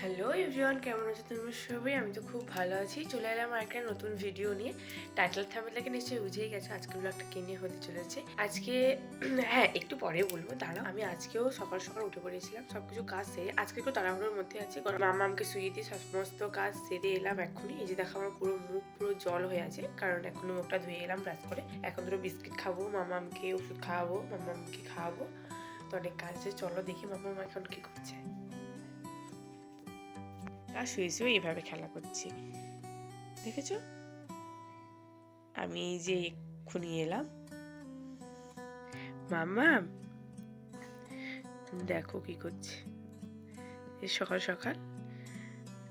Hello everyone, কেমন আছো তোমরা সবাই? আমি তো খুব ভালো আছি। চলে এলাম একটা নতুন ভিডিও নিয়ে। টাইটেল থাম্বনেল থেকে নিশ্চয়ই বুঝেই গেছো আজকে ব্লগটা কে নিয়ে হতে চলেছে। আজকে হ্যাঁ, একটু পরে বলবো, দাঁড়াও। আমি আজকেও সকাল সকাল উঠে পড়েছিলাম, সবকিছু কাজ সেরে। আজকে একটু তাড়াহুড়োর মধ্যে আছি, কারণ মামা আমাকে শুয়ে দিয়ে সমস্ত কাজ সেরে এলাম এক্ষুনি। এই যে দেখো, আমার পুরো মুখ পুরো জল হয়ে আছে, কারণ এখনো মুখটা ধুয়ে এলাম ব্রাশ করে। এখন দুটো বিস্কিট খাবো, মামা আমাকে ওষুধ খাওয়াবো, মামা আমাকে খাওয়াবো। তো অনেক কাজ আছে, চলো দেখি মামা এখন কি করছে। আর শুয়ে শুয়ে এইভাবে খেলা করছি, দেখেছো? আমি এই যে এক্ষুনি এলাম। মামা দেখো কি করছে, এই সকাল সকাল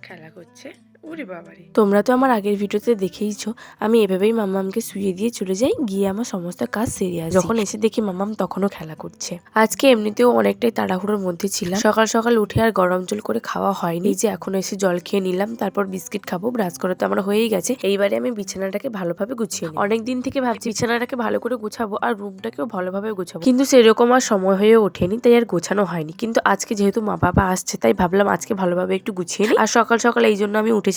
খেলা করছে। ওরে বাবারে, তোমরা তো আমার আগের ভিডিওতে দেখেইছো আমি এভাবেই মাম্মামকে শুয়ে দিয়ে চলে যাই, গিয়ে আমার সমস্ত কাজ সেরে আসি। যখন এসে দেখি মাম্মাম তখনও খেলা করছে। আজকে এমনিতেও অনেকটাই তাড়াহুড়োর মধ্যে ছিলাম, সকাল সকাল উঠে আর গরম জল করে খাওয়া হয়নি। এই যে এখন এসে জল খেয়ে নিলাম, তারপর বিস্কিট খাবো। ব্রাশ করা তো আমার হয়েই গেছে। এইবারে আমি বিছানাটাকে ভালোভাবে গুছিয়ে নিই। অনেক দিন থেকে ভাবছি বিছানাটাকে ভালো করে গুছাবো আর রুমটাকেও ভালোভাবে গুছাবো, কিন্তু সেরকম আর সময় হয়ে ওঠেনি, তাই আর গোছানো হয়নি। কিন্তু আজকে যেহেতু মা বাবা আসছে, তাই ভাবলাম আজকে ভালোভাবে একটু গুছিয়ে নিই। আর সকাল সকাল এই জন্য আমি উঠেছিলাম।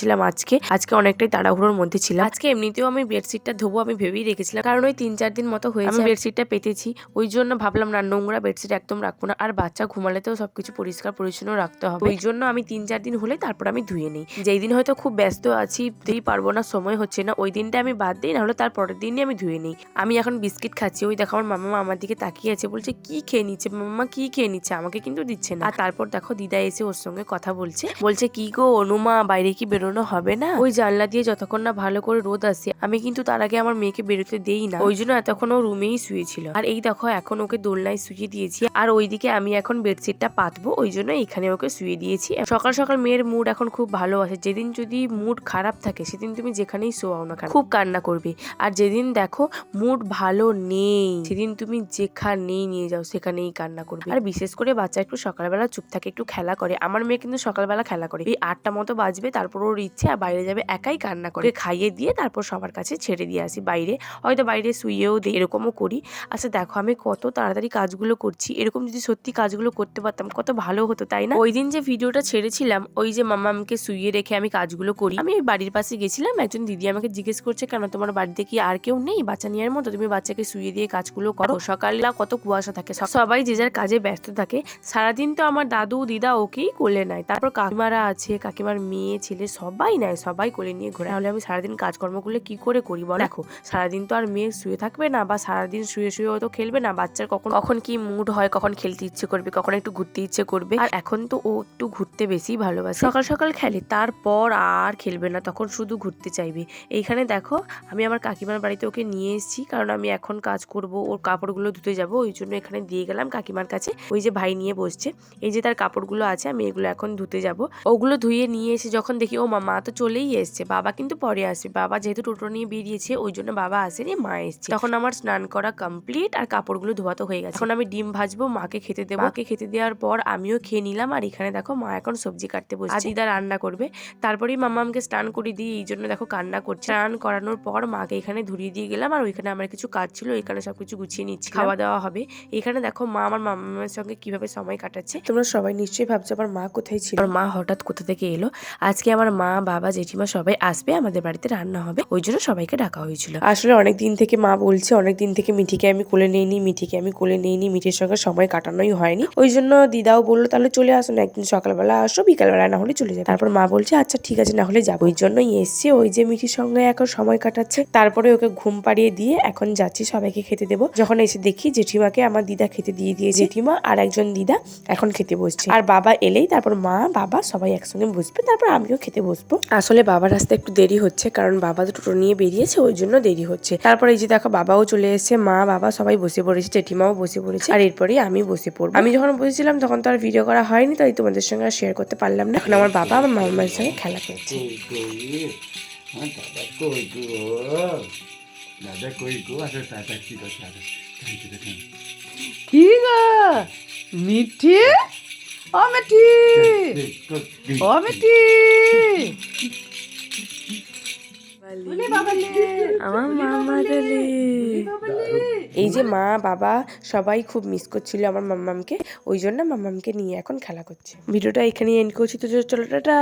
আজকে অনেকটাই তাড়াহুড়োর মধ্যে ছিলাম। আজকে এমনিতেও আমি বেডশিটটা ধোবো আমি ভেবেই রেখেছিলাম, কারণ ওই 3-4 দিন মতো হয়েছে আমি বেডশিটটা পেতেছি। ওই জন্য ভাবলাম না, নোংরা বেডশিট একদম রাখবো না। আর বাচ্চা ঘুমালেতেও সবকিছু পরিষ্কার পরিচ্ছন্ন রাখতে হবে। ওই জন্য আমি 3-4 দিন হলে তারপর আমি ধুয়ে নিই। যেই দিন হয়তো খুব ব্যস্ত আছি, ধুই পারবো না, সময় হচ্ছে না, ওই দিনটা আমি বাদ দিই, না হলে তার পরের দিনই আমি ধুয়ে নিই। আমি এখন বিস্কিট খাচ্ছি। ওই দেখো আমার মামা আমার দিকে তাকিয়ে আছে, বলছে কি খেয়ে নিচ্ছে মামা, কি খেয়ে নিচ্ছে, আমাকে কিন্তু দিচ্ছে না। আর তারপর দেখো দিদা এসে ওর সঙ্গে কথা বলছে কি গো অনুমা, বাইরে কি বেরোনো হবে না? ওই জানলা দিয়ে যতক্ষণ না ভালো করে রোদ আসে, আমি কিন্তু তার আগে আমার মেয়েকে বেরোতে দেই না। ওই জন্য এতক্ষণ ও রুমেই শুয়েছিল। আর এই দেখো এখন ওকে দোলনায় শুয়ে দিয়েছি, আর ওইদিকে আমি এখন বেডশিটটা পাতবো, ওই জন্য এখানে ওকে শুয়ে দিয়েছি। সকাল সকাল মেয়ের মুড এখন খুব ভালো আছে। যেদিন যদি মুড খারাপ থাকে, সেদিন তুমি যেখানেই শোয়াও না কেন খুব কান্না করবে। আর যেদিন দেখো মুড ভালো নেই, সেদিন তুমি যেখানেই নিয়ে যাও সেখানেই কান্না করবে। আর বিশেষ করে বাচ্চা একটু সকালবেলা চুপ থাকে, একটু খেলা করে। আমার মেয়ে কিন্তু সকালবেলা খেলা করে, এই 8টা মতো বাজবে, তারপর ওর ইচ্ছে আর বাইরে যাবে, একাই কান্না করে। খাইয়ে দিয়ে তারপর সবার কাছে ছেড়ে দিয়ে আসি বাইরে, হয়তো বাইরে শুয়েও দিই, এরকমও করি। আচ্ছা দেখো আমি কত তাড়াতাড়ি কাজগুলো করছি। এরকম যদি সত্যি কাজগুলো করতে পারতাম কত ভালো হতো, তাই না? ওই দিন যে ভিডিওটা ছেড়েছিলাম, ওই যে মামামকে শুইয়ে রেখে আমি কাজগুলো করি, আমি বাড়ির পাশে গেছিলাম, একজন দিদি আমাকে জিজ্ঞেস করছে কেন তোমার বাড়িতে কি আর কেউ নেই বাচ্চা নেওয়ার মতো, তুমি বাচ্চাকে শুইয়ে দিয়ে কাজগুলো করো? সকালবেলা কত কুয়াশা থাকে, সবাই যে যার কাজে ব্যস্ত থাকে। সারাদিন তো আমার দাদু দিদা ওকেই কোলে নেয়, তারপর কাকিমারা আছে, কাকিমার মেয়ে ছেলে সবাই নেয়, সবাই কোলে নিয়ে ঘোরে। তাহলে আমি সারাদিন কাজকর্ম করলে কি করে করি বল? দেখো সারাদিন তো আর মেয়ে শুয়ে থাকবে না, বা সারাদিন শুয়ে শুয়ে হয়তো খেলবে না। বাচ্চার কখন কখন কি মুড হয়, কখন খেলতে ইচ্ছে করবে, কখন একটু ঘুরতে ইচ্ছে করবে। আর এখন তো ও একটু ঘুরতে বেশি ভালোবাসে, সকাল সকাল খেলে, তারপর আর খেলবে না, তখন শুধু ঘুরতে চাইবে। এইখানে দেখো আমি আমার কাকিমার বাড়িতে ওকে নিয়ে এসেছি, কারণ আমি এখন কাজ করব, ওর কাপড়গুলো ধুতে যাবো, ওই জন্য এখানে দিয়ে গেলাম কাকিমার কাছে। ওই যে ভাই নিয়ে বসছে, এই যে তার কাপড়গুলো আছে, আমি এগুলো এখন ধুতে যাব। ওগুলো ধুয়ে নিয়ে এসে যখন দেখি ও মা তো চলেই এসছে, বাবা কিন্তু পরে আসবে। বাবা যেহেতু টোটো নিয়ে বেরিয়েছে, ওই জন্য বাবা আসেনি, মা এসছে। তখন আমার স্নান করা কমপ্লিট আর কাপড়গুলো ধোয়া তো হয়ে গেছে। এখন আমি ডিম ভাজবো, মাকে খেতে দেবো। মাকে খেতে দেওয়ার পর আমিও খেয়ে নিলাম। আর এখানে দেখো মা এখন সবজি কাটতে বসছে, দিদা রান্না করবে। তারপরেই মামা আমাকে স্নান করিয়ে দিয়ে এই জন্য দেখো কান্না করছে। স্নান করানোর পর মাকে এখানে ধরিয়ে দিয়ে গেলাম, আর ওইখানে আমার কিছু কাজ ছিল, এখানে সবকিছু গুছিয়ে নিচ্ছি, খাওয়া দাওয়া হবে। এখানে দেখো মা আমার মামার সঙ্গে কিভাবে সময় কাটাচ্ছে। তোমরা সবাই নিশ্চয়ই ভাবছো আমার মা কোথায় ছিল, আমার মা হঠাৎ কোথা থেকে এলো। আজকে আমার মা বাবা জেঠিমা সবাই আসবে, আমাদের বাড়িতে রান্না হবে, ওই জন্য সবাইকে ডাকা হয়েছিল। আসলে অনেক দিন থেকে মা বলছে, অনেক দিন থেকে মিঠিকে আমি কোলে নিইনি, মিঠিকে আমি কোলে নিইনি, মিঠির সঙ্গে সময় কাটানোই হয়নি। ওই জন্য দিদাও বললো তাহলে চলে আসো না, একদিন সকালবেলা আসো, বিকালবেলা না হলে চলে যাবে। তারপর মা বলছে আচ্ছা ঠিক আছে, না হলে যাবো। ওই জন্যই এসছে, ওই যে মিঠির সঙ্গে এখন সময় কাটাচ্ছে। তারপরে ওকে ঘুম পাড়িয়ে দিয়ে এখন যাচ্ছি সবাইকে খেতে দেবো। যখন এসে দেখি জেঠিমাকে আমার দিদা খেতে দিয়ে দিয়েছে, জেঠিমা আর একজন দিদা এখন খেতে বসছে। আর বাবা এলেই তারপর মা বাবা সবাই একসঙ্গে বসবে, তারপর আমিও খেতে বসবো। আসলে বাবার আসতে একটু দেরি হচ্ছে, কারণ বাবা তো টোটো নিয়ে বেরিয়েছে, ওই জন্য দেরি হচ্ছে। তারপর এই যে দেখো বাবাও চলে এসেছে, মা বাবা সবাই বসে পড়েছে, জেঠিমাও বসে পড়েছে, আর এরপরেই আমি বসে পড়বো। আমি যখন বসেছিলাম তখন তো আর ভিডিও করা হয়নি, তাই তোমাদের সঙ্গে আর শেয়ার করতে পারলাম না। এখন আমার বাবা আমার মামার সঙ্গে খেলা করছে। কি গো মিঠি, ও মিঠি, ও মিঠি। উলি বাবালে, আমার উলি মামা বাবালে, দলে। উলি বাবালে। এই যে মা বাবা সবাই খুব মিস করছিল আমার মাম্মামকে, ওই জন্য মাম্মামকে নিয়ে এখন খেলা করছে। ভিডিওটা এখানেই এন্ড করছি, তো চলো টাটা।